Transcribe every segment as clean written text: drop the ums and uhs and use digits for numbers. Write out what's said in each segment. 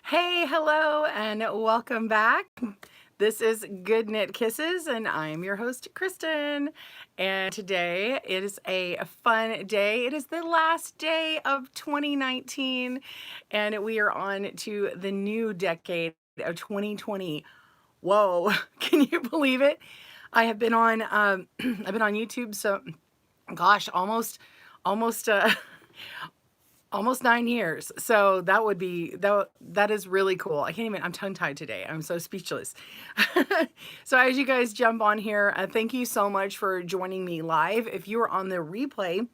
Hey, hello, and welcome back. This is GoodKnit Kisses, and I'm your host, Kristen. And today it is a fun day. It is the last day of 2019, and we are on to the new decade of 2020. Whoa, can you believe it? I have been on I've been on YouTube, so gosh, almost almost 9 years. So that is really cool. I can't even, I'm tongue tied today. I'm so speechless. So as you guys jump on here, thank you so much for joining me live. If you are on the replay,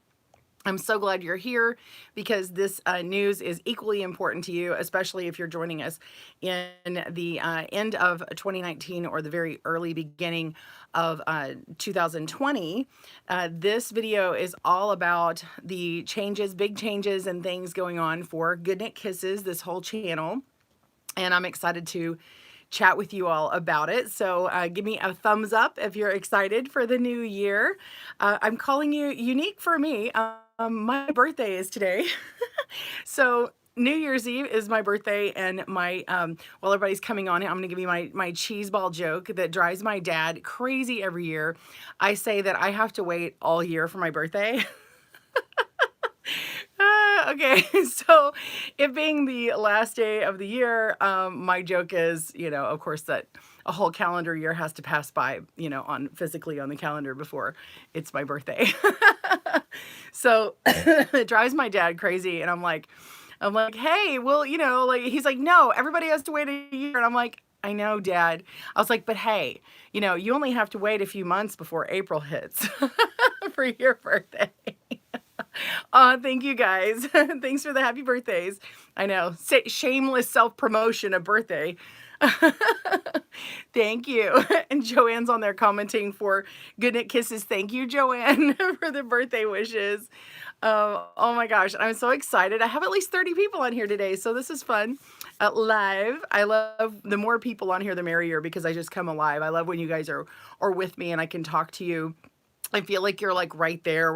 I'm so glad you're here because this news is equally important to you, especially if you're joining us in the end of 2019 or the very early beginning of 2020. This video is all about the changes, big changes and things going on for GoodKnit Kisses, this whole channel. And I'm excited to chat with you all about it. So give me a thumbs up if you're excited for the new year. I'm calling you unique for me. My birthday is today. So New Year's Eve is my birthday, and my while everybody's coming on, I'm gonna give you my cheese ball joke that drives my dad crazy every year. I say that I have to wait all year for my birthday. Okay, so it being the last day of the year, my joke is, of course, that a whole calendar year has to pass by, on physically on the calendar before it's my birthday. So it drives my dad crazy, and I'm like, hey, well, like he's like, no, everybody has to wait a year, and I'm like, I know, Dad. I was like, but hey, you only have to wait a few months before April hits for your birthday. Thank you guys. Thanks for the happy birthdays. I know, shameless self-promotion of birthday. Thank you. And Joanne's on there commenting for GoodKnit Kisses. Thank you, Joanne, for the birthday wishes. Oh my gosh, I'm so excited. I have at least 30 people on here today, so this is fun. Live. I love the more people on here, the merrier, because I just come alive. I love when you guys are with me and I can talk to you. I feel like you're like right there.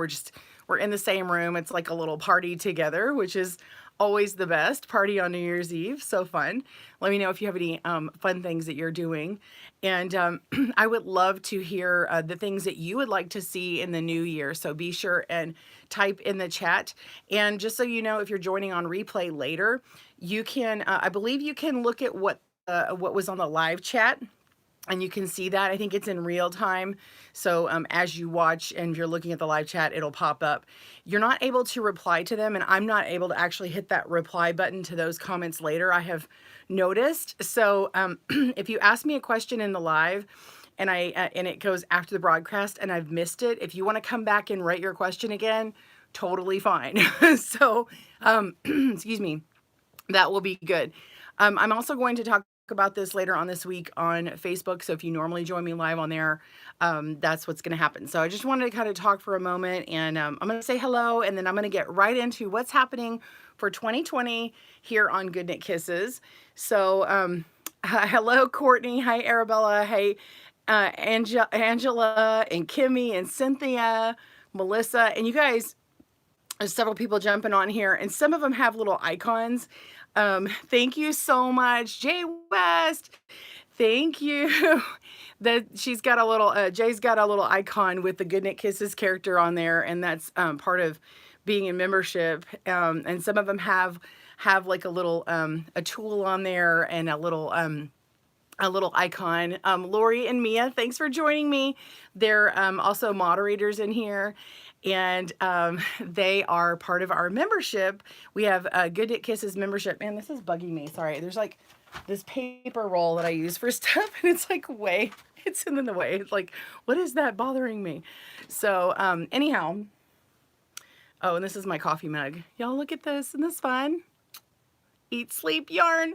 We're in the same room. It's like a little party together, which is always the best. Party on New Year's Eve. So fun. Let me know if you have any fun things that you're doing. And I would love to hear the things that you would like to see in the new year. So be sure and type in the chat. And just so you know, if you're joining on replay later, you can, I believe you can look at what was on the live chat. And you can see that. I think it's in real time. So as you watch and if you're looking at the live chat, it'll pop up. You're not able to reply to them, and I'm not able to actually hit that reply button to those comments later, I have noticed. So if you ask me a question in the live and it goes after the broadcast and I've missed it, if you want to come back and write your question again, totally fine. So excuse me, that will be good. I'm also going to talk about this later on this week on Facebook. So if you normally join me live on there, that's what's going to happen. So I just wanted to kind of talk for a moment, and I'm going to say hello, and then I'm going to get right into what's happening for 2020 here on GoodKnit Kisses. So hello, Courtney. Hi, Arabella. Hey, Angela and Kimmy and Cynthia, Melissa, and you guys. There's several people jumping on here, and some of them have little icons. Thank you so much, Jay West. Thank you. She's got a little, Jay's got a little icon with the GoodKnit Kisses character on there, and that's part of being in membership. And some of them have like a little a tool on there and a little icon. Lori and Mia, thanks for joining me. They're also moderators in here, and they are part of our membership. We have a GoodKnit Kisses membership. Man, this is bugging me. Sorry. There's like this paper roll that I use for stuff, and it's like it's in the way. It's like, what is that bothering me? So anyhow, oh, and this is my coffee mug. Y'all look at this. Isn't this fun? Eat, sleep, yarn.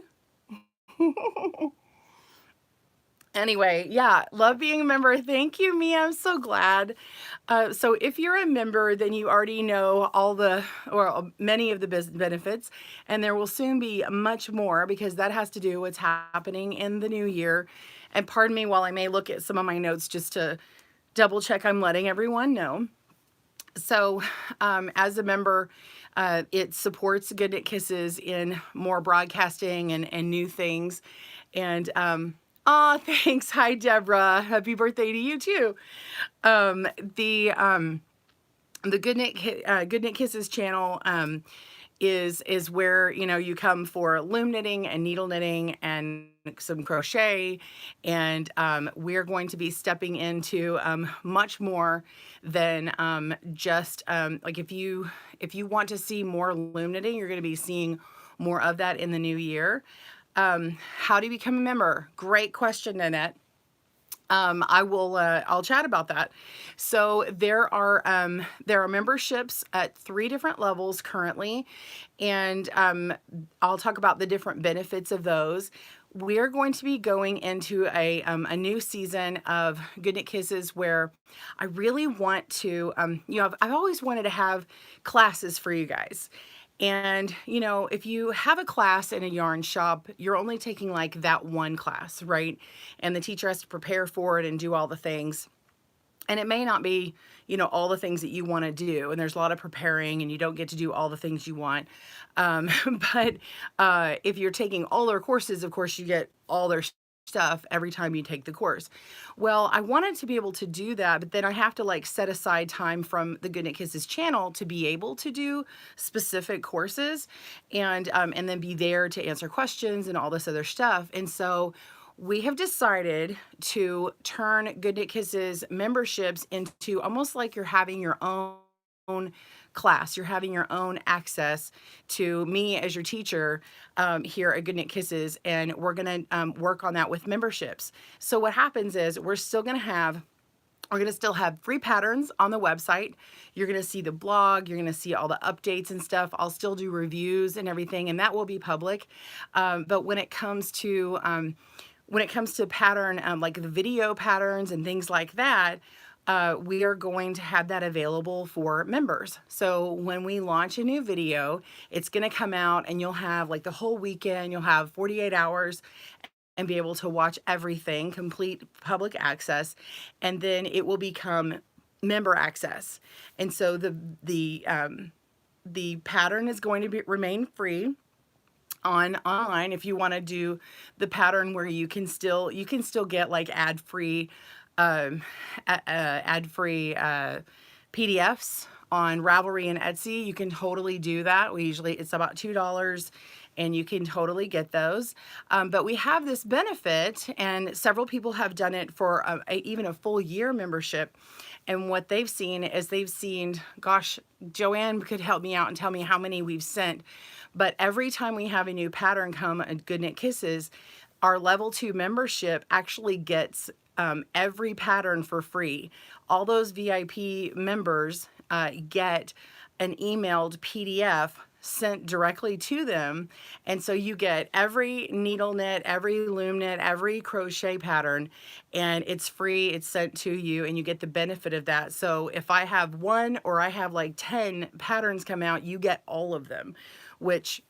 Anyway, yeah, love being a member. Thank you, Mia. I'm so glad. So if you're a member, then you already know many of the benefits, and there will soon be much more because that has to do with what's happening in the new year. And pardon me while I may look at some of my notes just to double check I'm letting everyone know. So as a member, It supports GoodKnit Kisses in more broadcasting and new things. And aw, thanks. Hi, Deborah. Happy birthday to you too. Um, the um, the GoodKnit Kisses channel is where, you know, you come for loom knitting and needle knitting and some crochet, and we're going to be stepping into much more than just like if you want to see more loom knitting, you're going to be seeing more of that in the new year. How do you become a member? Great question, Nanette. I'll chat about that. So there are memberships at 3 different levels currently, and I'll talk about the different benefits of those. We're going to be going into a new season of GoodKnit Kisses where I really want to, you know, I've always wanted to have classes for you guys. And, you know, if you have a class in a yarn shop, you're only taking like that one class, right? And the teacher has to prepare for it and do all the things. And it may not be, you know, all the things that you want to do. And there's a lot of preparing and you don't get to do all the things you want. Um, but if you're taking all their courses, of course, you get all their stuff every time you take the course. Well, I wanted to be able to do that, but then I have to like set aside time from the GoodKnit Kisses channel to be able to do specific courses and then be there to answer questions and all this other stuff. And so we have decided to turn GoodKnit Kisses memberships into almost like you're having your own class. You're having your own access to me as your teacher here at GoodKnit Kisses, and we're going to work on that with memberships. So what happens is we're going to still have free patterns on the website. You're going to see the blog. You're going to see all the updates and stuff. I'll still do reviews and everything, and that will be public. But when it comes to pattern, like the video patterns and things like that, we are going to have that available for members. So when we launch a new video, it's going to come out and you'll have like the whole weekend, you'll have 48 hours and be able to watch everything, complete public access, and then it will become member access. And so the pattern is going to remain free online. If you want to do the pattern where you can still get like ad-free PDFs on Ravelry and Etsy, you can totally do that. It's about $2 and you can totally get those. But we have this benefit, and several people have done it for even a full year membership. And what they've seen is gosh, Joanne could help me out and tell me how many we've sent. But every time we have a new pattern come at GoodKnit Kisses, our level 2 membership actually gets every pattern for free. All those VIP members get an emailed PDF sent directly to them, and so you get every needle knit, every loom knit, every crochet pattern, and it's free. It's sent to you and you get the benefit of that. So if I have one or I have like 10 patterns come out, you get all of them, which,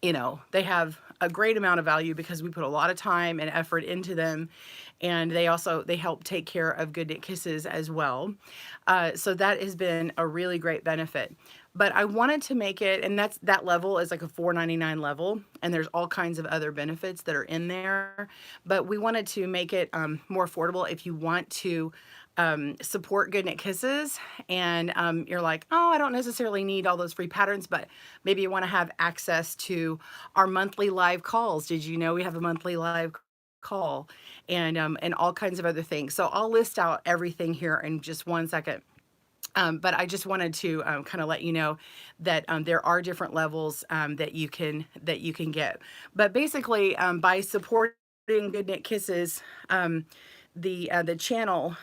you know, they have a great amount of value because we put a lot of time and effort into them, and they help take care of GoodKnit Kisses as well. So that has been a really great benefit. But I wanted to make it, and that level is like a $4.99 level, and there's all kinds of other benefits that are in there. But we wanted to make it more affordable if you want to support GoodKnit Kisses, and you're like, oh, I don't necessarily need all those free patterns, but maybe you want to have access to our monthly live calls. Did you know we have a monthly live call, and all kinds of other things? So I'll list out everything here in just one second. But I just wanted to kind of let you know that there are different levels that you can get. But basically, by supporting GoodKnit Kisses, the channel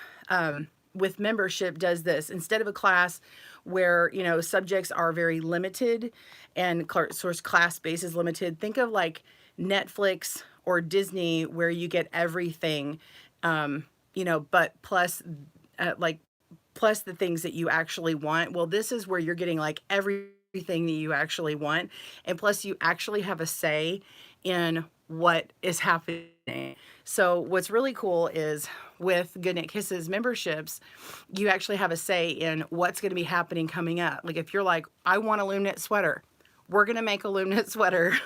with membership does this. Instead of a class where, you know, subjects are very limited and source class space is limited, think of like Netflix or Disney where you get everything, you know, but plus the things that you actually want. Well, this is where you're getting like everything that you actually want, and plus you actually have a say in what is happening. So what's really cool is with GoodKnit Kisses memberships, you actually have a say in what's going to be happening coming up. Like if you're like, I want a loom knit sweater, we're going to make a loom knit sweater.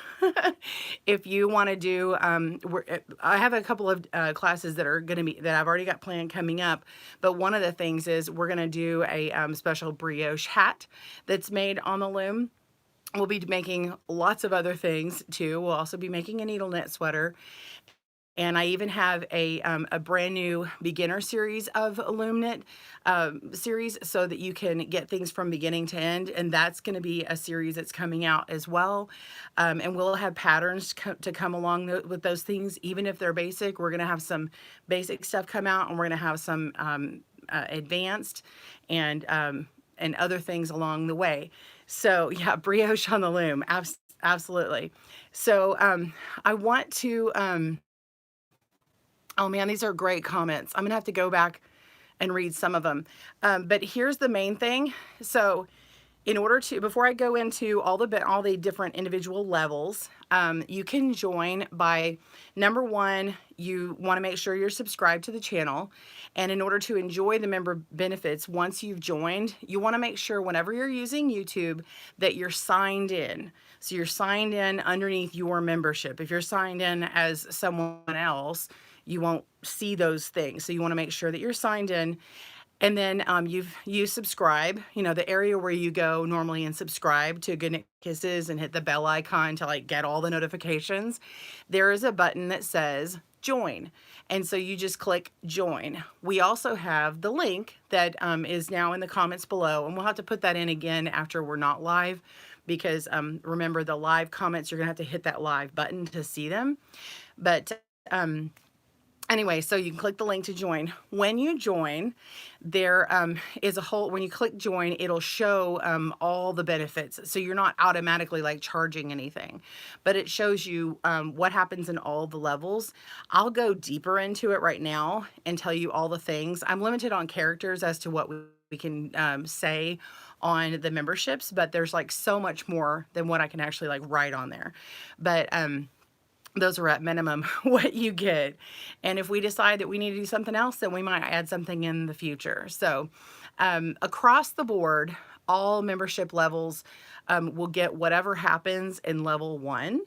If you want to do, I have a couple of classes that are going to be, that I've already got planned coming up. But one of the things is we're going to do a special brioche hat that's made on the loom. We'll be making lots of other things too. We'll also be making a needle knit sweater. And I even have a brand new beginner series of loom knit series so that you can get things from beginning to end. And that's going to be a series that's coming out as well. And we'll have patterns to come along with those things. Even if they're basic, we're going to have some basic stuff come out, and we're going to have some advanced and other things along the way. So yeah, brioche on the loom. Absolutely. So I want to... oh man, these are great comments. I'm gonna have to go back and read some of them. But here's the main thing. So in order to, before I go into all the different individual levels, you can join by, number one, you want to make sure you're subscribed to the channel. And in order to enjoy the member benefits, once you've joined, you want to make sure whenever you're using YouTube that you're signed in. So you're signed in underneath your membership. If you're signed in as someone else, you won't see those things. So you want to make sure that you're signed in. And then you subscribe, you know, the area where you go normally and subscribe to GoodKnit Kisses and hit the bell icon to like get all the notifications. There is a button that says join. And so you just click join. We also have the link that is now in the comments below, and we'll have to put that in again after we're not live, because remember, the live comments, you're gonna have to hit that live button to see them. But anyway, so you can click the link to join. When you join, there is a whole, when you click join, it'll show all the benefits. So you're not automatically like charging anything, but it shows you what happens in all the levels. I'll go deeper into it right now and tell you all the things. I'm limited on characters as to what we can say on the memberships, but there's like so much more than what I can actually like write on there. But those are at minimum what you get. And if we decide that we need to do something else, then we might add something in the future. So across the board, all membership levels will get whatever happens in level 1.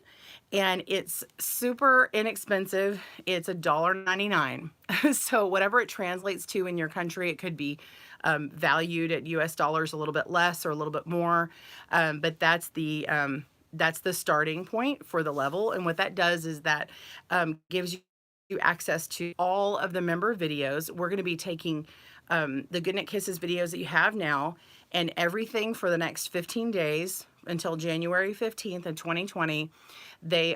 And it's super inexpensive. It's $1.99. So whatever it translates to in your country, it could be valued at US dollars a little bit less or a little bit more. But that's the starting point for the level. And what that does is that gives you access to all of the member videos. We're going to be taking the GoodKnit Kisses videos that you have now, and everything for the next 15 days until January 15th of 2020.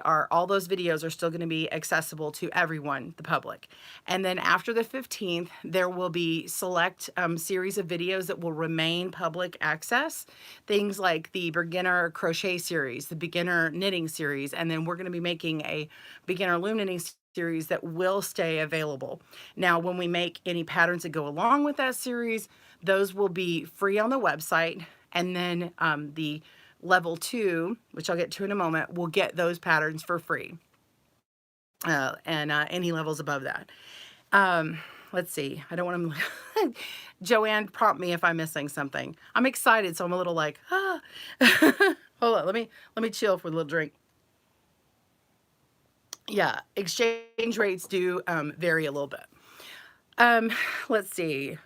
All those videos are still going to be accessible to everyone, the public. And then after the 15th, there will be select series of videos that will remain public access. Things like the beginner crochet series, the beginner knitting series, and then we're going to be making a beginner loom knitting series that will stay available. Now, when we make any patterns that go along with that series, those will be free on the website. And then the level 2, which I'll get to in a moment, will get those patterns for free. And any levels above that. Let's see. I don't want to... Joanne, prompt me if I'm missing something. I'm excited, so I'm a little like, ah. Hold on. Let me chill for a little drink. Yeah, exchange rates do vary a little bit. Let's see.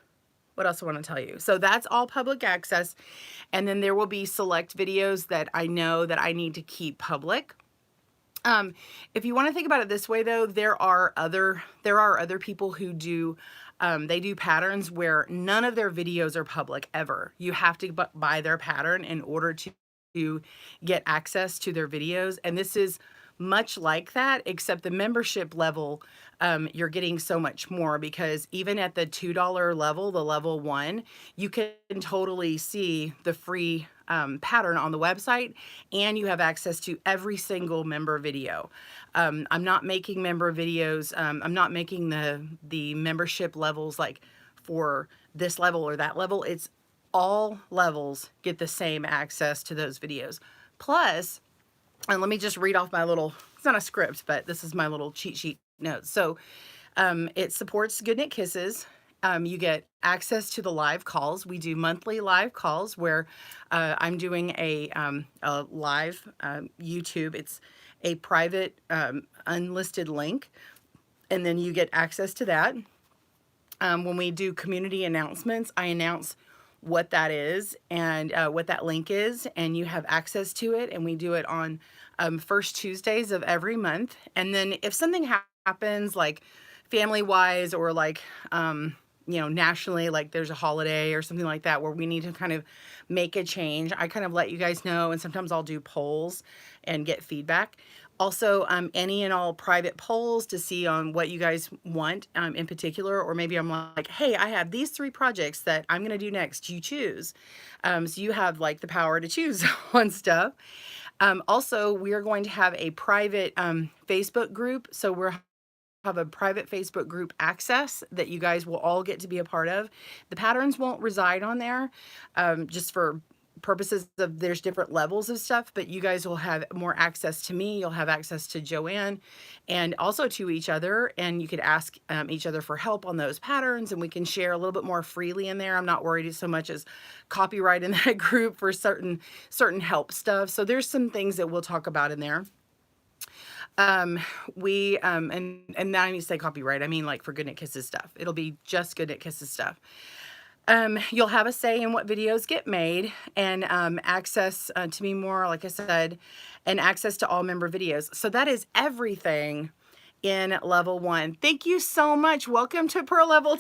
What else I want to tell you? So that's all public access. And then there will be select videos that I know that I need to keep public. If you want to think about it this way, though, there are other people who do, they do patterns where none of their videos are public ever. You have to buy their pattern in order to get access to their videos. And this is much like that, except the membership level, you're getting so much more, because even at the $2 level, the level 1, you can totally see the free pattern on the website, and you have access to every single member video. I'm not making member videos. I'm not making the membership levels like for this level or that level. It's all levels get the same access to those videos. Plus, And let me just read off my little, it's not a script, but this is my little cheat sheet notes. So it supports GoodKnit Kisses. You get access to the live calls. We do monthly live calls where I'm doing a live YouTube. It's a private unlisted link, and then you get access to that. When we do community announcements, I announce what that is and what that link is, and you have access to it. And we do it on first Tuesdays of every month. And then if something happens, like family-wise or like nationally, like there's a holiday or something like that where we need to kind of make a change, I kind of let you guys know. And sometimes I'll do polls and get feedback. Also, any and all private polls to see on what you guys want in particular, or maybe I'm like, hey, I have these 3 projects that I'm going to do next. You choose. So you have like the power to choose on stuff. Also, we are going to have a private Facebook group. So we're have a private Facebook group access that you guys will all get to be a part of. The patterns won't reside on there, just for purposes of there's different levels of stuff, but you guys will have more access to me. You'll have access to Joanne and also to each other, and you could ask each other for help on those patterns, and we can share a little bit more freely in there. I'm not worried so much as copyright in that group for certain help stuff. So there's some things that we'll talk about in there. And now I need to say copyright. I mean, like for GoodKnit Kisses stuff. It'll be just GoodKnit Kisses stuff. You'll have a say in what videos get made, and access to me more, like I said, and access to all member videos. So that is everything in level 1. Thank you so much. Welcome to Pearl level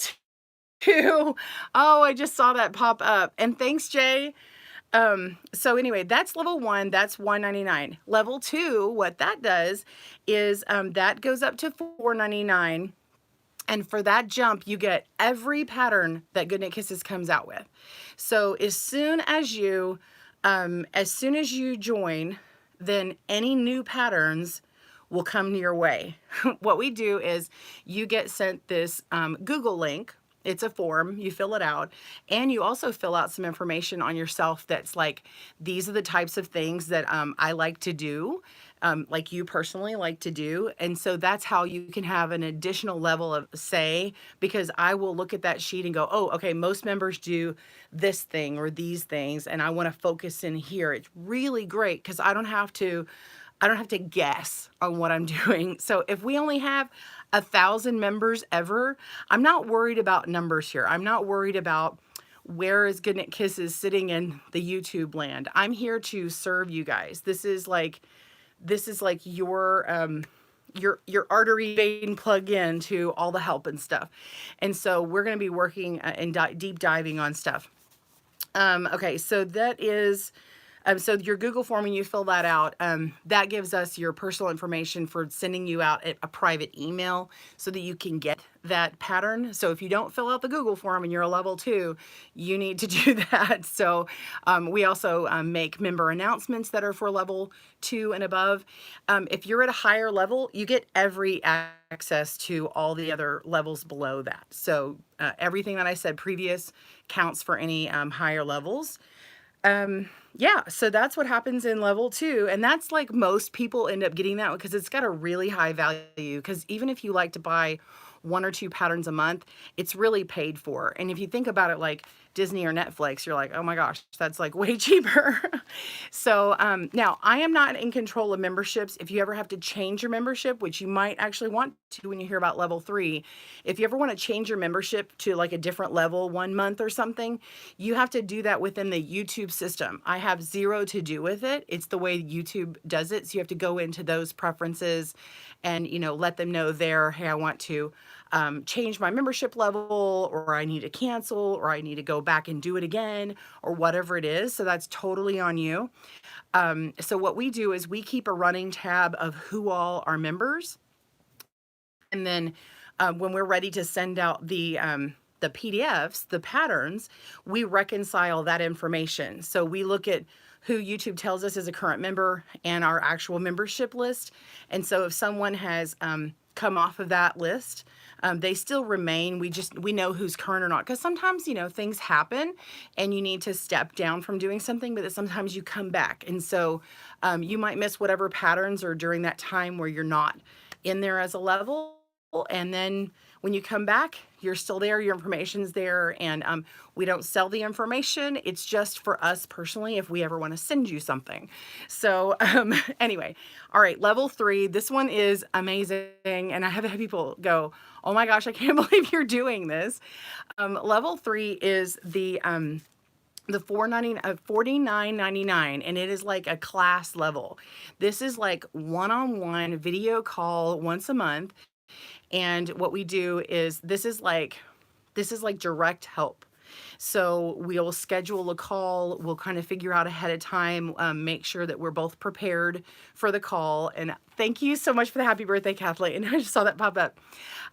2. Oh, I just saw that pop up. And thanks, Jay. So anyway, that's level 1, that's $1.99. Level 2, what that does is that goes up to $4.99. And for that jump, you get every pattern that GoodKnit Kisses comes out with. So as soon as you join, then any new patterns will come your way. What we do is you get sent this Google link. It's a form, you fill it out, and you also fill out some information on yourself that's like, these are the types of things that I like to do, like you personally like to do. And so that's how you can have an additional level of say, because I will look at that sheet and go, oh, okay, most members do this thing or these things, and I want to focus in here. It's really great because I don't have to guess on what I'm doing. So if we only have 1,000 members ever, I'm not worried about numbers here. I'm not worried about where is GoodKnit Kisses sitting in the YouTube land. I'm here to serve you guys. This is like your artery vein plug in to all the help and stuff. And so we're going to be working and deep diving on stuff. Okay, so that is so your Google form, when you fill that out, that gives us your personal information for sending you out a private email so that you can get that pattern. So if you don't fill out the Google form and you're a level 2, you need to do that. So we also make member announcements that are for level 2 and above. If you're at a higher level, you get every access to all the other levels below that. So everything that I said previous counts for any higher levels. Yeah, so that's what happens in level 2. And that's like most people end up getting that because it's got a really high value. Because even if you like to buy 1 or 2 patterns a month, it's really paid for. And if you think about it like Disney or Netflix, you're like, oh my gosh, that's like way cheaper. So now I am not in control of memberships. If you ever have to change your membership, which you might actually want to when you hear about level 3, if you ever want to change your membership to like a different level 1 month or something, you have to do that within the YouTube system. I have zero to do with it. It's the way YouTube does it. So you have to go into those preferences and, let them know there, hey, I want to change my membership level, or I need to cancel, or I need to go back and do it again, or whatever it is. So that's totally on you. So what we do is we keep a running tab of who all are members. And then when we're ready to send out the PDFs, the patterns, we reconcile that information. So we look at who YouTube tells us is a current member and our actual membership list. And so if someone has come off of that list, they still remain. We know who's current or not, because sometimes, you know, things happen and you need to step down from doing something, but sometimes you come back. And so you might miss whatever patterns are during that time where you're not in there as a level. And then when you come back, you're still there, your information's there, and we don't sell the information. It's just for us personally if we ever want to send you something. So anyway, all right, level 3, this one is amazing, and I have had people go, oh my gosh, I can't believe you're doing this. Level 3 is the $49.99, and it is like a class level. This is like one-on-one video call once a month. And what we do is this is like direct help. So we'll schedule a call. We'll kind of figure out ahead of time, make sure that we're both prepared for the call. And thank you so much for the happy birthday, Kathleen. I just saw that pop up.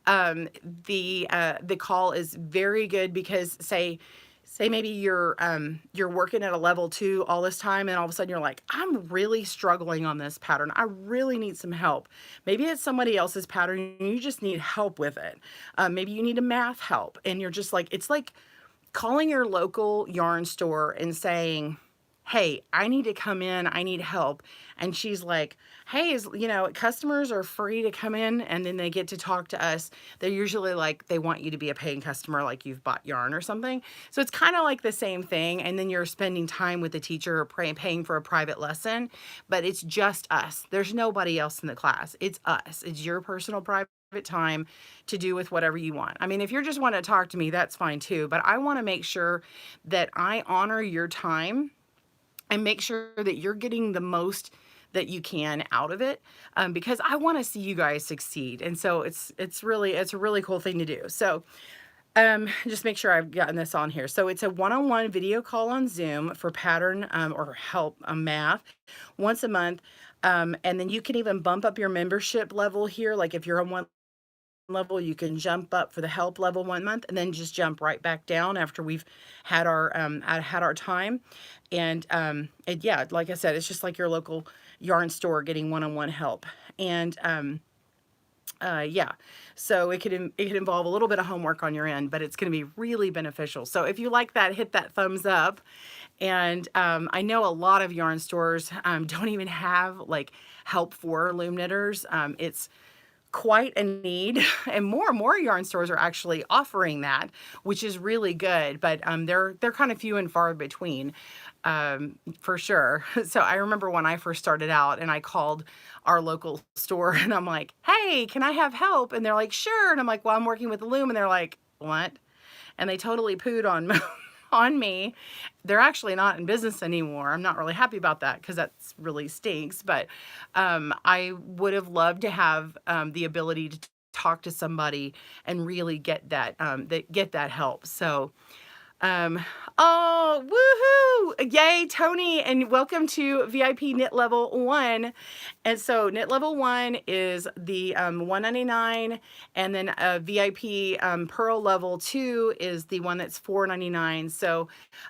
The call is very good because say maybe you're working at a level 2 all this time, and all of a sudden you're like, I'm really struggling on this pattern. I really need some help. Maybe it's somebody else's pattern and you just need help with it. Maybe you need a math help, and you're just like, it's like calling your local yarn store and saying, hey, I need to come in, I need help. And she's like, hey, you know, customers are free to come in, and then they get to talk to us. They're usually like, they want you to be a paying customer, like you've bought yarn or something. So it's kind of like the same thing. And then you're spending time with the teacher or paying for a private lesson, but it's just us. There's nobody else in the class. It's us. It's your personal private time to do with whatever you want. I mean, if you're just want to talk to me, that's fine too, but I want to make sure that I honor your time and make sure that you're getting the most that you can out of it, because I want to see you guys succeed. And so it's a really cool thing to do. So just make sure I've gotten this on here. So it's a one-on-one video call on Zoom for pattern or help math once a month. And then you can even bump up your membership level here. Like if you're on one level, you can jump up for the help level 1 month and then just jump right back down after we've had our time. And yeah, like I said, it's just like your local yarn store getting one-on-one help. And yeah, so it could involve a little bit of homework on your end, but it's going to be really beneficial. So if you like that, hit that thumbs up. And I know a lot of yarn stores don't even have like help for loom knitters. It's quite a need, and more yarn stores are actually offering that, which is really good, but they're kind of few and far between, for sure. So I remember when I first started out and I called our local store and I'm like, hey, can I have help? And they're like, sure. And I'm like, well, I'm working with the loom. And they're like, what? And they totally pooed on on me. They're actually not in business anymore. I'm not really happy about that because that's really stinks. But I would have loved to have the ability to talk to somebody and really get that help. So oh, woohoo! Yay, Tony, and welcome to VIP Knit Level 1. And so Knit Level 1 is the $199, and then VIP Pearl Level 2 is the one that's $499. So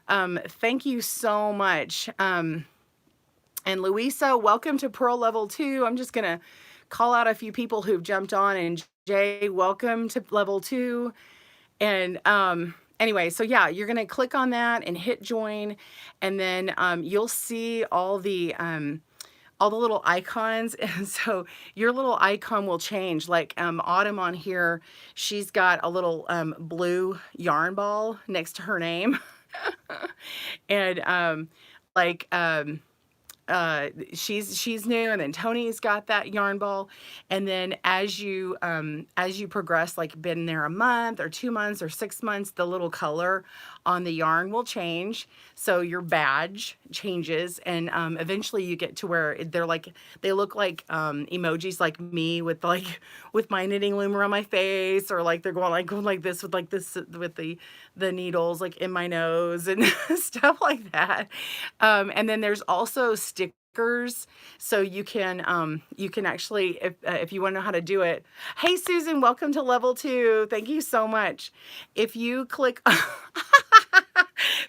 thank you so much. And Louisa, welcome to Pearl Level 2. I'm just going to call out a few people who've jumped on, and Jay, welcome to Level 2. And anyway, so yeah, you're going to click on that and hit join, and then you'll see all the little icons. And so your little icon will change. Like Autumn on here, she's got a little blue yarn ball next to her name. And she's new, and then Tony's got that yarn ball. And then as you progress, like been there a month or 2 months or 6 months, the little color on the yarn will change. So your badge changes, and eventually you get to where they look like emojis, like me with my knitting loom around my face, or like they're going like this with the needles like in my nose and stuff like that. And then there's also stickers, so you can actually, if you want to know how to do it. Hey Susan, welcome to Level 2. Thank you so much. If you click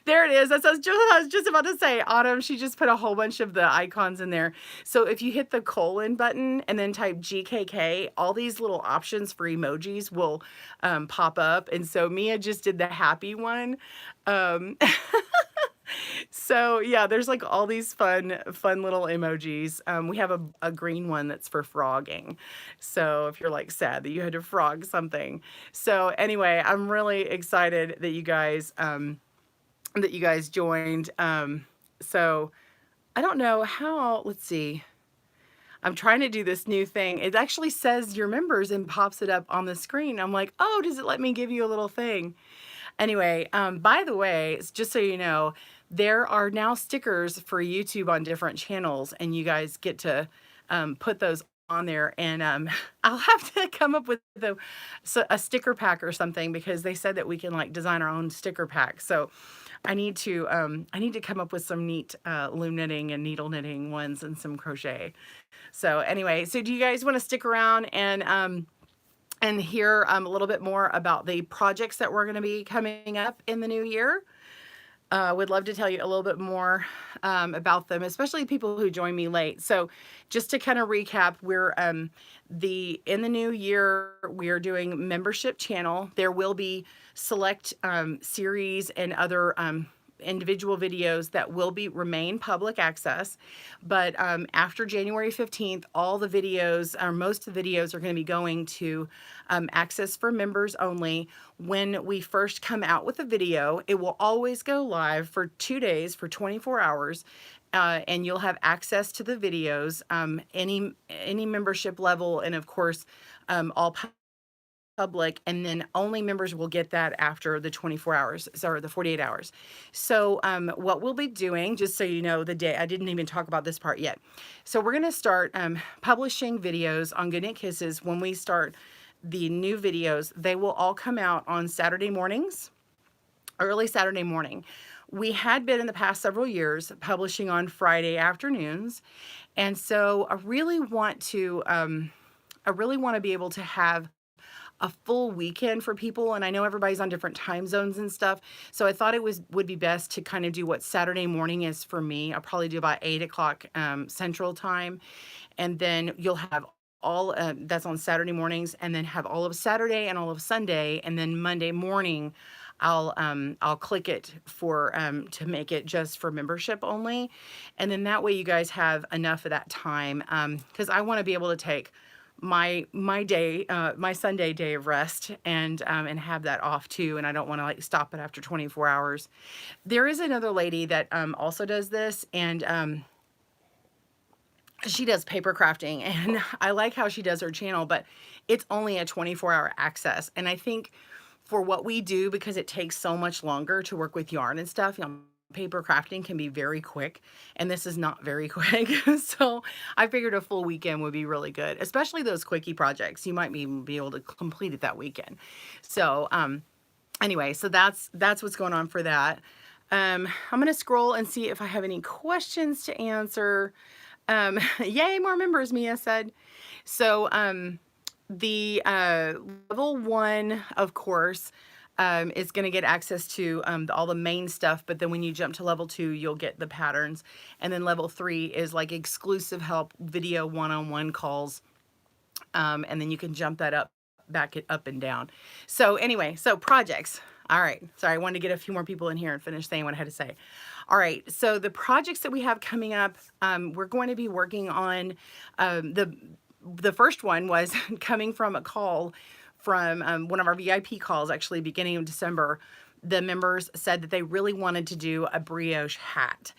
There it is. That's what I was just about to say. Autumn, she just put a whole bunch of the icons in there. So if you hit the colon button and then type GKK, all these little options for emojis will pop up. And so Mia just did the happy one. Um, so yeah, there's like all these fun little emojis. We have a green one that's for frogging. So if you're like sad that you had to frog something. So anyway, I'm really excited that you guys joined. So I don't know how, let's see. I'm trying to do this new thing. It actually says your members and pops it up on the screen. I'm like, oh, does it let me give you a little thing? Anyway, by the way, just so you know, there are now stickers for YouTube on different channels, and you guys get to put those on there. And I'll have to come up with a sticker pack or something, because they said that we can like design our own sticker pack. So I need to come up with some neat loom knitting and needle knitting ones and some crochet. So anyway, so do you guys want to stick around and hear a little bit more about the projects that we're going to be coming up in the new year? Would love to tell you a little bit more about them, especially people who join me late. So just to kind of recap, we're in the new year, we are doing membership channel. There will be select series and other individual videos that will remain public access, but after January 15th, all the videos, or most of the videos, are going to be going to access for members only. When we first come out with a video, it will always go live for 2 days, for 24 hours, and you'll have access to the videos, any membership level, and of course all public, and then only members will get that after the 24 hours, sorry, the 48 hours. So what we'll be doing, just so you know, the day, I didn't even talk about this part yet. So we're going to start publishing videos on GoodKnit Kisses. When we start the new videos, they will all come out on Saturday mornings, early Saturday morning. We had been in the past several years publishing on Friday afternoons, and so I really want to be able to have a full weekend for people, and I know everybody's on different time zones and stuff, so I thought it would be best to kind of do what Saturday morning is for me. I'll probably do about 8 o'clock Central Time, and then you'll have all that's on Saturday mornings, and then have all of Saturday and all of Sunday, and then Monday morning I'll click it for to make it just for membership only, and then that way you guys have enough of that time, because I want to be able to take my day, my Sunday day of rest, and have that off too, and I don't want to like stop it after 24 hours. There is another lady that also does this, and she does paper crafting, and I like how she does her channel, but it's only a 24-hour access, and I think for what we do, because it takes so much longer to work with yarn and stuff, you know, paper crafting can be very quick, and this is not very quick. So I figured a full weekend would be really good, especially those quickie projects. You might even be able to complete it that weekend. So anyway, so that's what's going on for that. I'm gonna scroll and see if I have any questions to answer. Yay, more members, Mia said. So the level 1, of course, is going to get access to all the main stuff, but then when you jump to level 2, you'll get the patterns, and then level 3 is like exclusive help, video one-on-one calls, and then you can jump that up and down. So anyway, so projects. All right, sorry, I wanted to get a few more people in here and finish saying what I had to say. All right, so the projects that we have coming up, we're going to be working on the first one was coming from a call from one of our VIP calls, actually beginning of December. The members said that they really wanted to do a brioche hat.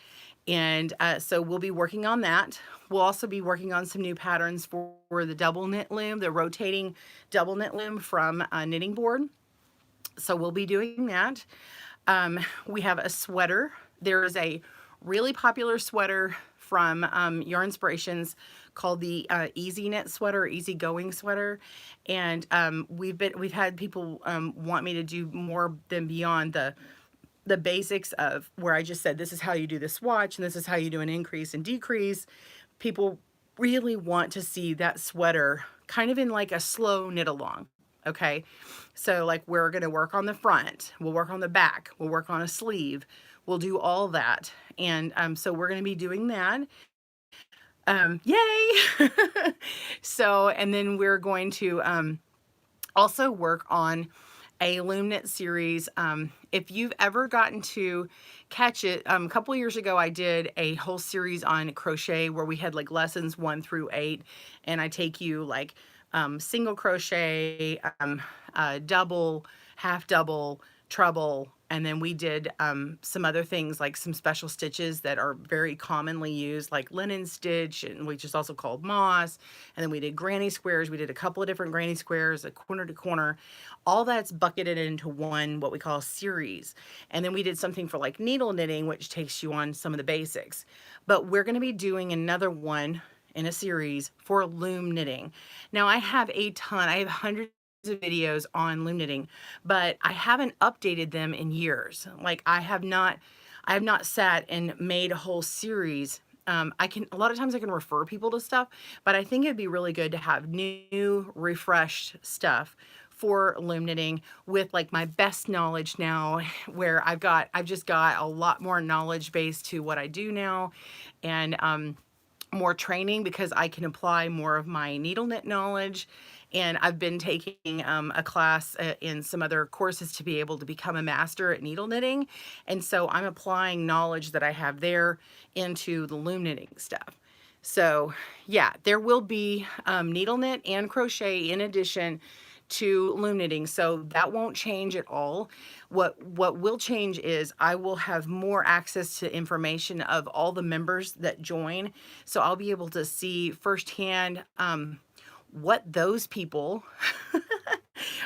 And so we'll be working on that. We'll also be working on some new patterns for the double knit loom, the rotating double knit loom from Knitting Board. So we'll be doing that. We have a sweater. There is a really popular sweater from Yarn Inspirations called the Easy Knit sweater, Easy Going sweater, and we've had people want me to do more than beyond the basics of where I just said this is how you do the swatch and this is how you do an increase and decrease. People really want to see that sweater kind of in like a slow knit along, Okay. So like we're going to work on the front, we'll work on the back, we'll work on a sleeve, we'll do all that. And so we're going to be doing that. Yay. So, and then we're going to also work on a loom knit series. If you've ever gotten to catch it, a couple years ago I did a whole series on crochet where we had like lessons 1 through 8, and I take you like single crochet, double, half double, treble, and then we did some other things like some special stitches that are very commonly used, like linen stitch, and which is also called moss. And then we did granny squares. We did a couple of different granny squares, a corner to corner. All that's bucketed into one, what we call a series. And then we did something for like needle knitting, which takes you on some of the basics. But we're going to be doing another one in a series for loom knitting. Now I have I have hundreds of videos on loom knitting, but I haven't updated them in years. Like I have not sat and made a whole series. A lot of times I can refer people to stuff, but I think it'd be really good to have new, refreshed stuff for loom knitting with like my best knowledge now, where I've just got a lot more knowledge base to what I do now, and more training because I can apply more of my needle knit knowledge. And I've been taking a class in some other courses to be able to become a master at needle knitting. And so I'm applying knowledge that I have there into the loom knitting stuff. So yeah, there will be needle knit and crochet in addition to loom knitting, so that won't change at all. What will change is I will have more access to information of all the members that join, so I'll be able to see firsthand what those people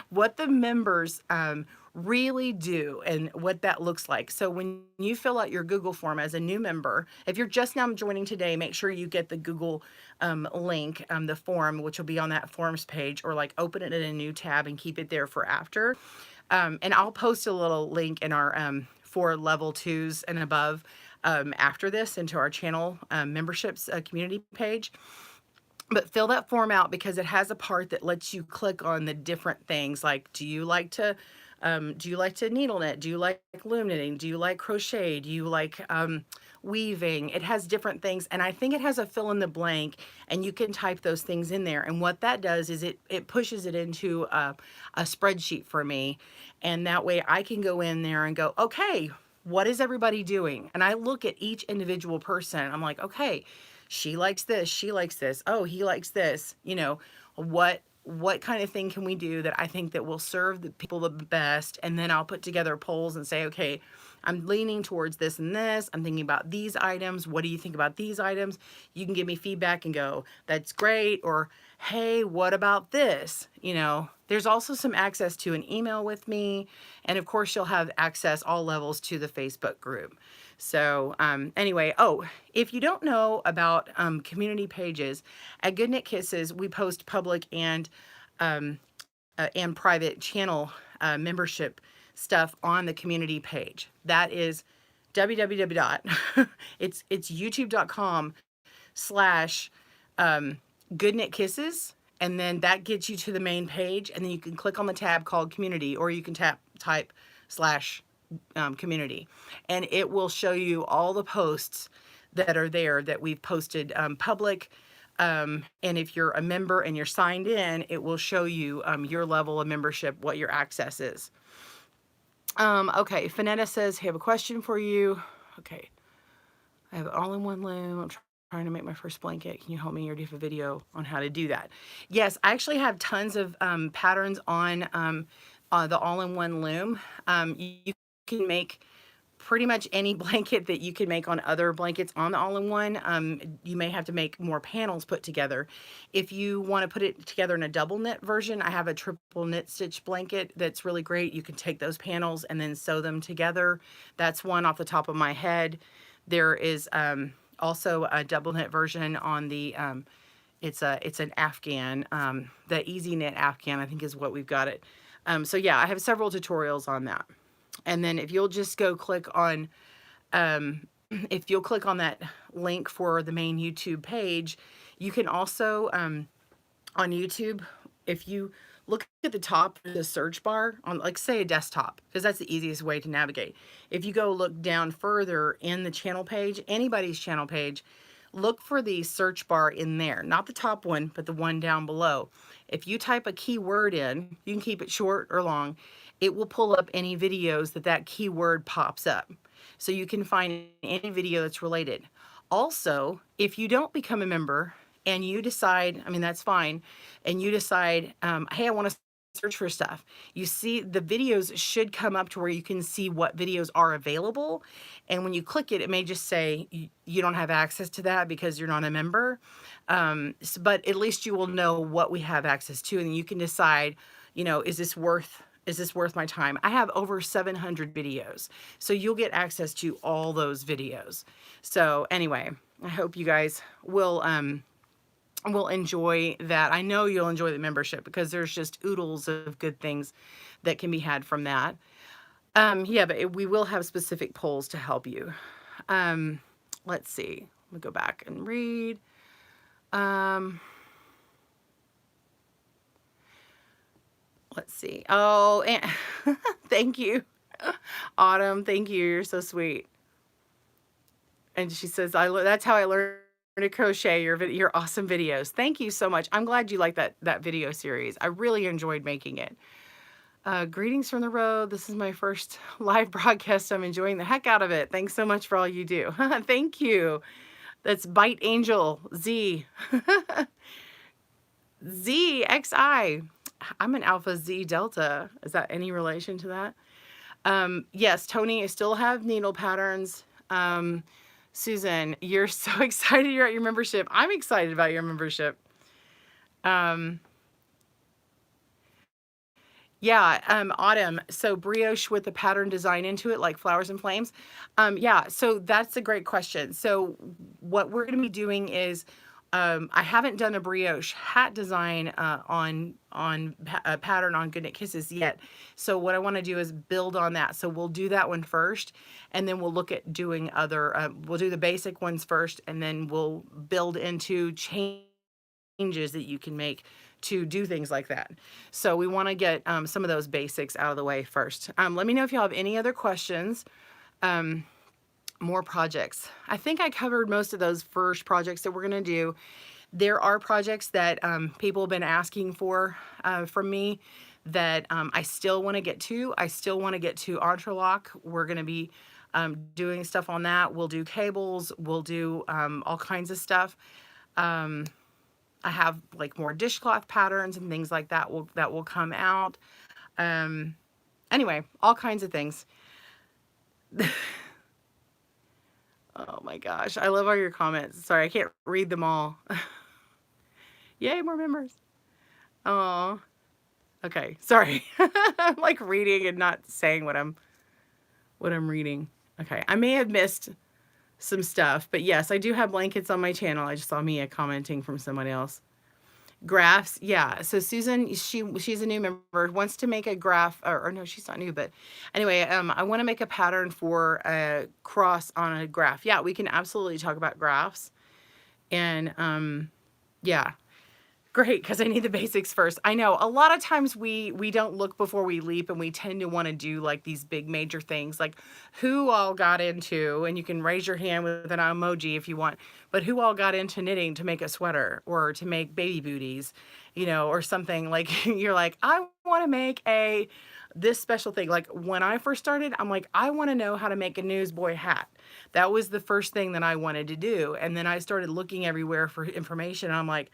what the members really do and what that looks like. So when you fill out your Google form as a new member, if you're just now joining today, make sure you get the Google link, the form, which will be on that forms page, or like open it in a new tab and keep it there for after. And I'll post a little link in our for level 2s and above after this into our channel memberships community page. But fill that form out because it has a part that lets you click on the different things, like do you like to needle knit? Do you like loom knitting? Do you like crochet? Do you like weaving? It has different things, and I think it has a fill in the blank, and you can type those things in there. And what that does is it pushes it into a spreadsheet for me, and that way I can go in there and go, okay, what is everybody doing? And I look at each individual person. I'm like, okay, she likes this, she likes this, oh, he likes this, you know, what kind of thing can we do that I think that will serve the people the best? And then I'll put together polls and say, okay, I'm leaning towards this and this, I'm thinking about these items, what do you think about these items? You can give me feedback and go, that's great, or hey, what about this? You know, there's also some access to an email with me, and of course you'll have access all levels to the Facebook group. So anyway, oh, if you don't know about community pages, at GoodKnit Kisses, we post public and private channel membership stuff on the community page. That is www. it's youtube.com/GoodKnitKisses, and then that gets you to the main page, and then you can click on the tab called community, or you can type / community, and it will show you all the posts that are there that we've posted public. And if you're a member and you're signed in, it will show you your level of membership, what your access is. Okay, Finetta says, hey, I have a question for you. Okay, I have an all-in-one loom. I'm trying to make my first blanket. Can you help me, or do you have a video on how to do that? Yes, I actually have tons of patterns on the all-in-one loom. You can make pretty much any blanket that you can make on other blankets on the all-in-one. You may have to make more panels put together. If you want to put it together in a double knit version, I have a triple knit stitch blanket that's really great. You can take those panels and then sew them together. That's one off the top of my head. There is also a double knit version on the it's an Afghan, the Easy Knit Afghan, I think is what we've got it. So yeah, I have several tutorials on that. And then if you'll just go click on, if you'll click on that link for the main YouTube page, you can also, on YouTube, if you look at the top of the search bar on, like, say, a desktop, because that's the easiest way to navigate. If you go look down further in the channel page, anybody's channel page, look for the search bar in there, not the top one, but the one down below. If you type a keyword in, you can keep it short or long, it will pull up any videos that that keyword pops up. So you can find any video that's related. Also, if you don't become a member and you decide, I mean, that's fine, and you decide, hey, I want to search for stuff. You see the videos should come up to where you can see what videos are available. And when you click it, it may just say you don't have access to that because you're not a member. But at least you will know what we have access to, and you can decide, you know, is this worth my time? I have over 700 videos, so you'll get access to all those videos. So anyway, I hope you guys will enjoy that. I know you'll enjoy the membership because there's just oodles of good things that can be had from that. Yeah, but we will have specific polls to help you. Let's see. Let me go back and read. Let's see. Oh, and thank you, Autumn. Thank you. You're so sweet. And she says, that's how I learned to crochet, your awesome videos. Thank you so much. I'm glad you like that video series. I really enjoyed making it. Greetings from the road. This is my first live broadcast. I'm enjoying the heck out of it. Thanks so much for all you do. Thank you. That's Bite Angel Z. ZXI. I'm an Alpha Z Delta. Is that any relation to that? Yes, Tony, I still have needle patterns. Susan, you're so excited you're at your membership. I'm excited about your membership. Yeah, Autumn, so brioche with the pattern design into it, like flowers and flames. Yeah, so that's a great question. So what we're going to be doing is, I haven't done a brioche hat design on a pattern on GoodKnit Kisses yet. So what I want to do is build on that. So we'll do that one first, and then we'll look at doing other, we'll do the basic ones first, and then we'll build into changes that you can make to do things like that. So we want to get some of those basics out of the way first. Let me know if you have any other questions. More projects. I think I covered most of those first projects that we're going to do. There are projects that people have been asking for from me that I still want to get to. I still want to get to Entrelock. We're going to be doing stuff on that. We'll do cables. We'll do all kinds of stuff. I have like more dishcloth patterns and things like that will come out. Anyway, all kinds of things. Oh my gosh, I love all your comments. Sorry, I can't read them all. Yay, more members. Oh, okay. Sorry. I'm like reading and not saying what I'm reading. Okay, I may have missed some stuff, but yes, I do have blankets on my channel. I just saw Mia commenting from someone else. Graphs, yeah. So Susan, she's a new member, wants to make a graph, or no, she's not new, but anyway, I want to make a pattern for a cross on a graph. Yeah, we can absolutely talk about graphs. And yeah. Great, because I need the basics first. I know a lot of times we don't look before we leap, and we tend to want to do like these big major things, like who all got into, and you can raise your hand with an emoji if you want, but who all got into knitting to make a sweater or to make baby booties, you know, or something like you're like, I want to make this special thing. Like when I first started, I'm like, I want to know how to make a newsboy hat. That was the first thing that I wanted to do. And then I started looking everywhere for information. And I'm like,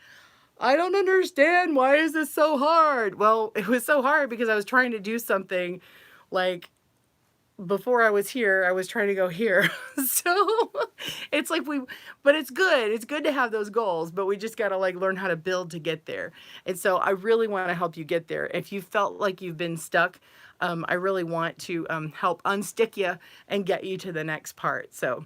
I don't understand. Why is this so hard? Well, it was so hard because I was trying to do something like before I was here, I was trying to go here. So it's like but it's good. It's good to have those goals, but we just got to like learn how to build to get there. And so I really want to help you get there. If you felt like you've been stuck, I really want to help unstick you and get you to the next part. So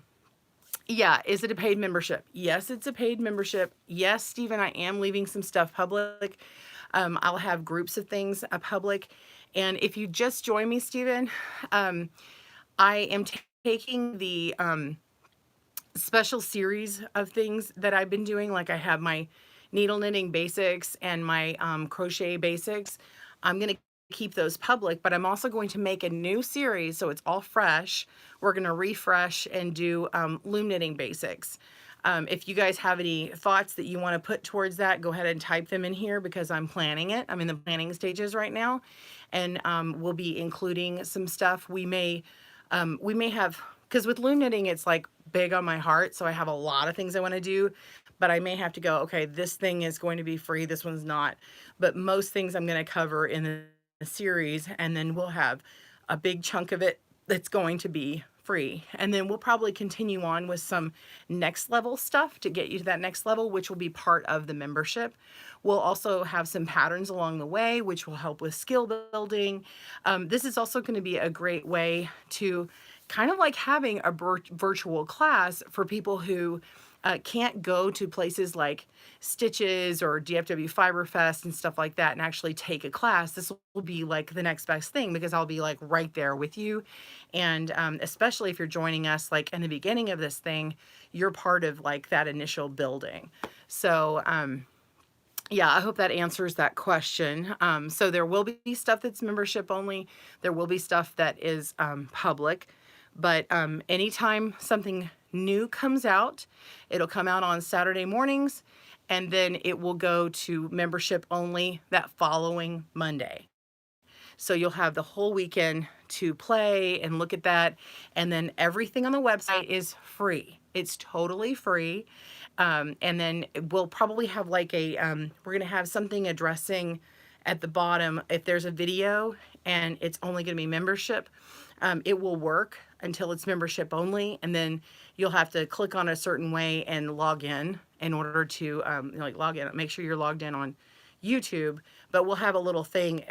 yeah, is it a paid membership? Yes, it's a paid membership. Yes, Stephen, I am leaving some stuff public. I'll have groups of things public. And if you just join me, Stephen, I am taking the special series of things that I've been doing. Like I have my needle knitting basics and my crochet basics, I'm going to keep those public, but I'm also going to make a new series, so it's all fresh. We're going to refresh and do loom knitting basics. If you guys have any thoughts that you want to put towards that, go ahead and type them in here, because I'm planning it. I'm in the planning stages right now, and we'll be including some stuff. We may have, because with loom knitting, it's like big on my heart, so I have a lot of things I want to do, but I may have to go, okay, this thing is going to be free, this one's not. But most things I'm going to cover in the series, and then we'll have a big chunk of it that's going to be free. And then we'll probably continue on with some next level stuff to get you to that next level, which will be part of the membership. We'll also have some patterns along the way, which will help with skill building. This is also going to be a great way to kind of like having a virtual class for people who can't go to places like Stitches or DFW Fiber Fest and stuff like that and actually take a class. This will be like the next best thing, because I'll be like right there with you. And especially if you're joining us like in the beginning of this thing, you're part of like that initial building. So yeah, I hope that answers that question. So there will be stuff that's membership only. There will be stuff that is public. But anytime something new comes out, it'll come out on Saturday mornings, and then it will go to membership only that following Monday. So you'll have the whole weekend to play and look at that. And then everything on the website is free. It's totally free. And then we'll probably have like a, we're going to have something addressing at the bottom. If there's a video and it's only going to be membership, it will work until it's membership only. And then you'll have to click on a certain way and log in order to like log in, make sure you're logged in on YouTube. But we'll have a little thing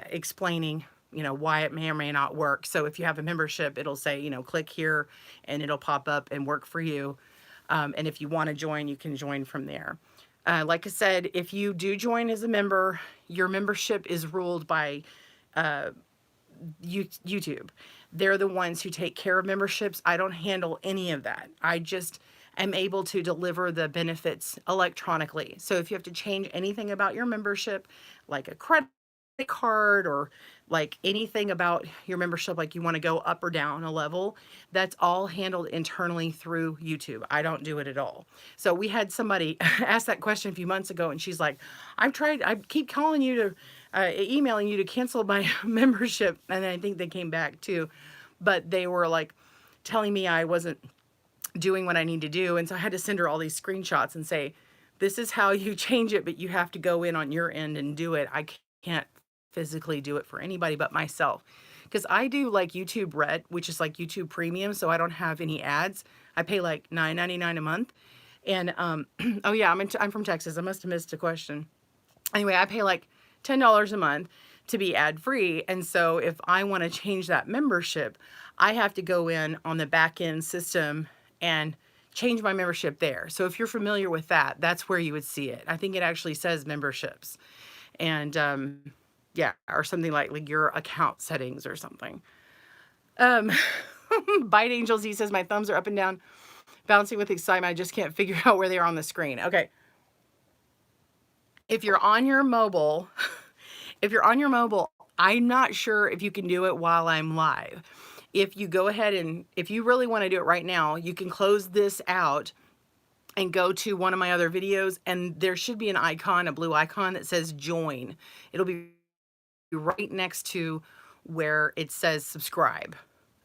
explaining, you know, why it may or may not work. So if you have a membership, it'll say, you know, click here and it'll pop up and work for you. And if you want to join, you can join from there. Like I said, if you do join as a member, your membership is ruled by YouTube. They're the ones who take care of memberships. I don't handle any of that. I just am able to deliver the benefits electronically. So if you have to change anything about your membership, like a credit card or like anything about your membership, like you want to go up or down a level, that's all handled internally through YouTube. I don't do it at all. So we had somebody ask that question a few months ago, and she's like, I keep calling you to emailing you to cancel my membership. And I think they came back too, but they were like telling me I wasn't doing what I need to do. And so I had to send her all these screenshots and say, this is how you change it, but you have to go in on your end and do it. I can't physically do it for anybody but myself, because I do like YouTube Red, which is like YouTube Premium, so I don't have any ads. I pay like $9.99 a month. And oh yeah, I'm from Texas. I must have missed a question. Anyway, I pay like $10 a month to be ad free. And so if I want to change that membership, I have to go in on the back end system and change my membership there. So if you're familiar with that, that's where you would see it. I think it actually says memberships, and yeah, or something like your account settings or something. Bite Angels, he says, my thumbs are up and down, bouncing with excitement. I just can't figure out where they are on the screen. Okay. If you're on your mobile, I'm not sure if you can do it while I'm live. If you go ahead and, if you really want to do it right now, you can close this out and go to one of my other videos, and there should be an icon, a blue icon that says join. It'll be right next to where it says subscribe.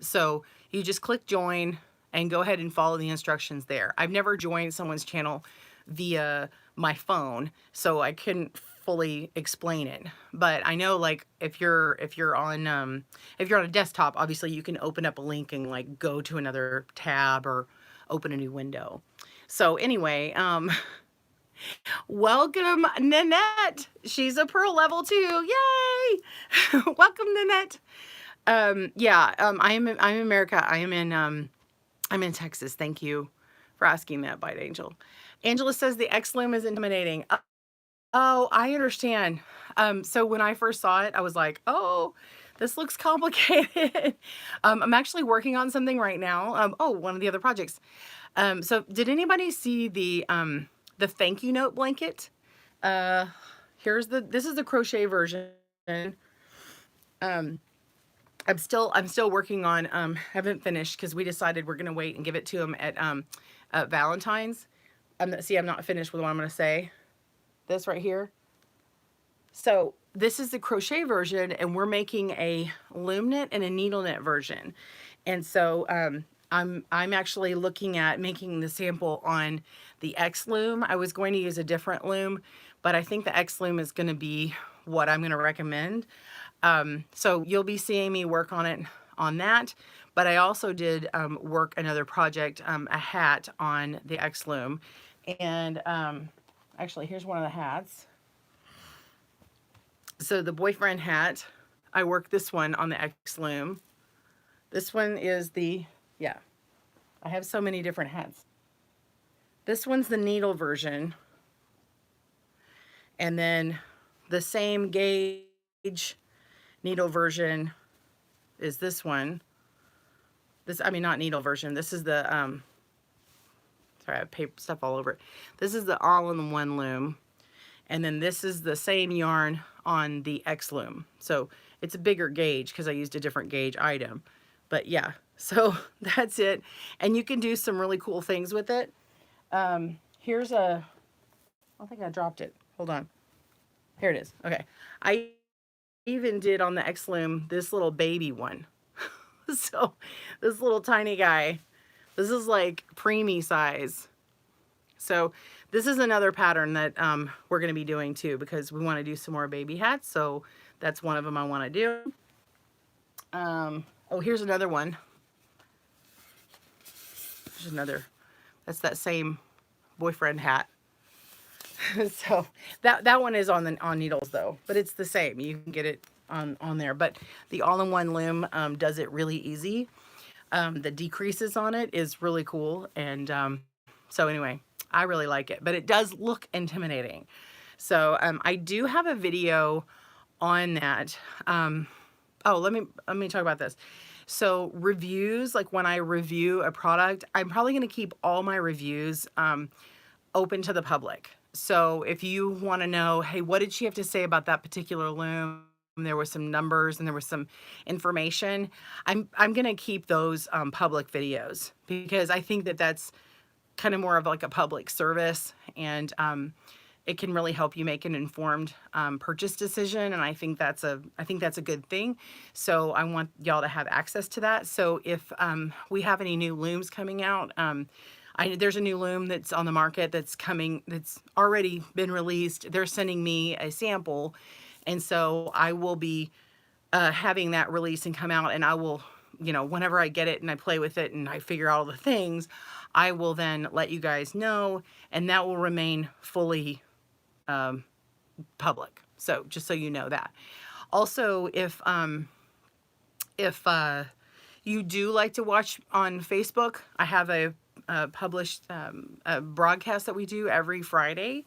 So you just click join and go ahead and follow the instructions there. I've never joined someone's channel via my phone, so I couldn't fully explain it. But I know, like, if you're on a desktop, obviously you can open up a link and like go to another tab or open a new window. So anyway, welcome Nanette. She's a Pearl level 2. Yay! Welcome Nanette. Yeah, I'm in America. I'm in Texas. Thank you for asking that, Bite Angel. Angela says the X loom is intimidating. Oh, I understand. So when I first saw it, I was like, oh, this looks complicated. I'm actually working on something right now. Oh, one of the other projects. So did anybody see the the thank you note blanket. This is the crochet version. Um, I'm still working on, haven't finished because we decided we're gonna wait and give it to him at Valentine's. I'm not finished with what I'm gonna say. This right here. So this is the crochet version, and we're making a loom knit and a needle knit version. And so I'm actually looking at making the sample on the X loom. I was going to use a different loom, but I think the X loom is going to be what I'm going to recommend. So you'll be seeing me work on it on that. But I also did work another project, a hat on the X loom. And actually, here's one of the hats. So the boyfriend hat, I worked this one on the X loom. This one is yeah, I have so many different hats. This one's the needle version. And then the same gauge needle version is this one. I mean, not needle version. This is the, sorry, I have paper stuff all over it. This is the all-in-one loom. And then this is the same yarn on the X loom. So it's a bigger gauge because I used a different gauge item. But yeah, so that's it. And you can do some really cool things with it. Here's I think I dropped it. Hold on. Here it is. Okay. I even did on the X loom this little baby one. So this little tiny guy, this is like preemie size. So this is another pattern that we're going to be doing too, because we want to do some more baby hats. So that's one of them I want to do. Oh, here's another one. There's another. That's that same boyfriend hat. So that one is on needles though, but it's the same. You can get it on there. But the all-in-one loom does it really easy. The decreases on it is really cool, and so anyway, I really like it, but it does look intimidating. So I do have a video on that. Oh, let me talk about this. So reviews, like when I review a product, I'm probably going to keep all my reviews open to the public. So if you want to know, hey, what did she have to say about that particular loom? There were some numbers and there was some information. I'm going to keep those public videos, because I think that that's kind of more of like a public service, and it can really help you make an informed purchase decision. And I think that's a good thing. So I want y'all to have access to that. So if we have any new looms coming out, there's a new loom that's on the market that's coming, that's already been released. They're sending me a sample. And so I will be having that release and come out, and I will, whenever I get it and I play with it and I figure out all the things, I will then let you guys know, and that will remain fully public. So just so you know that. Also, if you do like to watch on Facebook, I have a published a broadcast that we do every Friday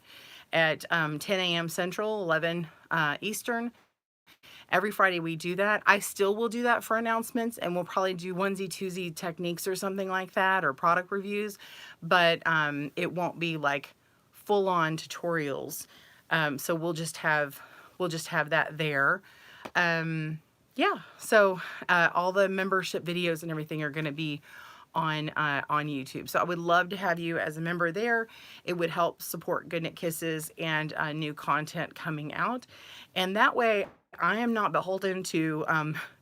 at 10 a.m. Central, 11 Eastern. Every Friday we do that. I still will do that for announcements, and we'll probably do onesie twosie techniques or something like that, or product reviews, but it won't be like full-on tutorials. So we'll just have that there. Yeah, so all the membership videos and everything are going to be on YouTube. So I would love to have you as a member there. It would help support GoodKnit Kisses and new content coming out. And that way I am not beholden to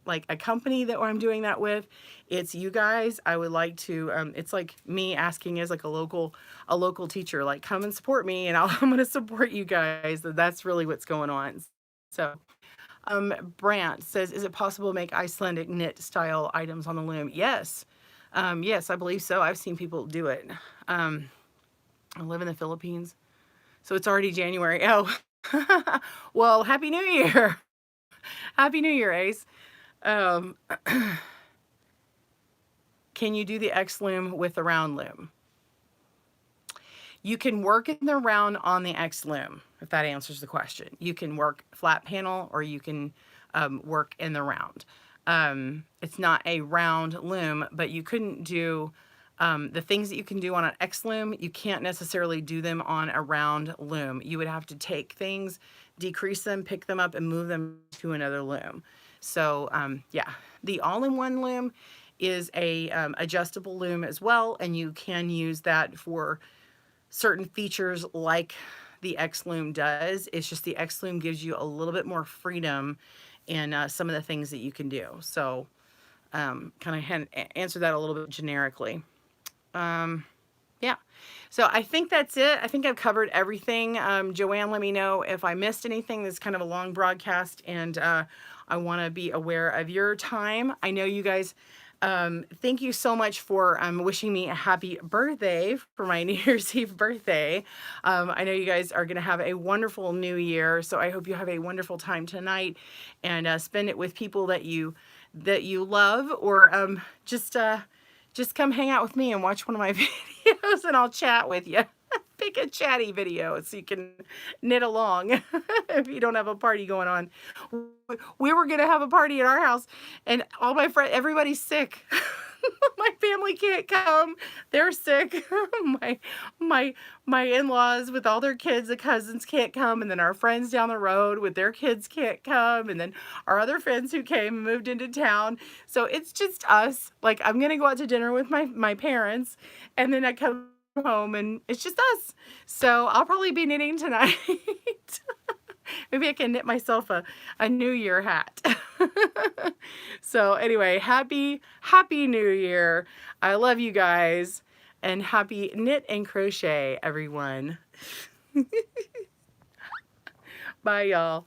like a company that I'm doing that with. It's you guys. I would like to, it's like me asking as like a local teacher, like, come and support me, and I'm going to support you guys. That's really what's going on. So Brant says, is it possible to make Icelandic knit style items on the loom? Yes. Yes, I believe so. I've seen people do it. I live in the Philippines, so it's already January. Oh, well, Happy New Year. Happy New Year, Ace. Can you do the X loom with the round loom? You can work in the round on the X loom, if that answers the question. You can work flat panel, or you can work in the round. It's not a round loom, but you couldn't do The things that you can do on an X loom, you can't necessarily do them on a round loom. You would have to take things, decrease them, pick them up, and move them to another loom. So yeah, the all-in-one loom is a adjustable loom as well, and you can use that for certain features like the X loom does. It's just the X loom gives you a little bit more freedom in some of the things that you can do. So kind of answer that a little bit generically. Yeah, so I think that's it. I think I've covered everything. Joanne, let me know if I missed anything. This is kind of a long broadcast, and I want to be aware of your time. I know you guys, thank you so much for wishing me a happy birthday for my New Year's Eve birthday. I know you guys are going to have a wonderful new year, so I hope you have a wonderful time tonight and spend it with people that you love, or just come hang out with me and watch one of my videos and I'll chat with you. Pick a chatty video so you can knit along if you don't have a party going on. We were gonna have a party at our house and all my friends, everybody's sick. My family can't come. They're sick. My in-laws with all their kids, the cousins can't come, and then our friends down the road with their kids can't come, and then our other friends who came and moved into town. So it's just us. Like, I'm gonna go out to dinner with my parents, and then I come home and it's just us. So I'll probably be knitting tonight. Maybe I can knit myself a New Year hat. So anyway, happy New Year. I love you guys, and happy knit and crochet, everyone. Bye, y'all.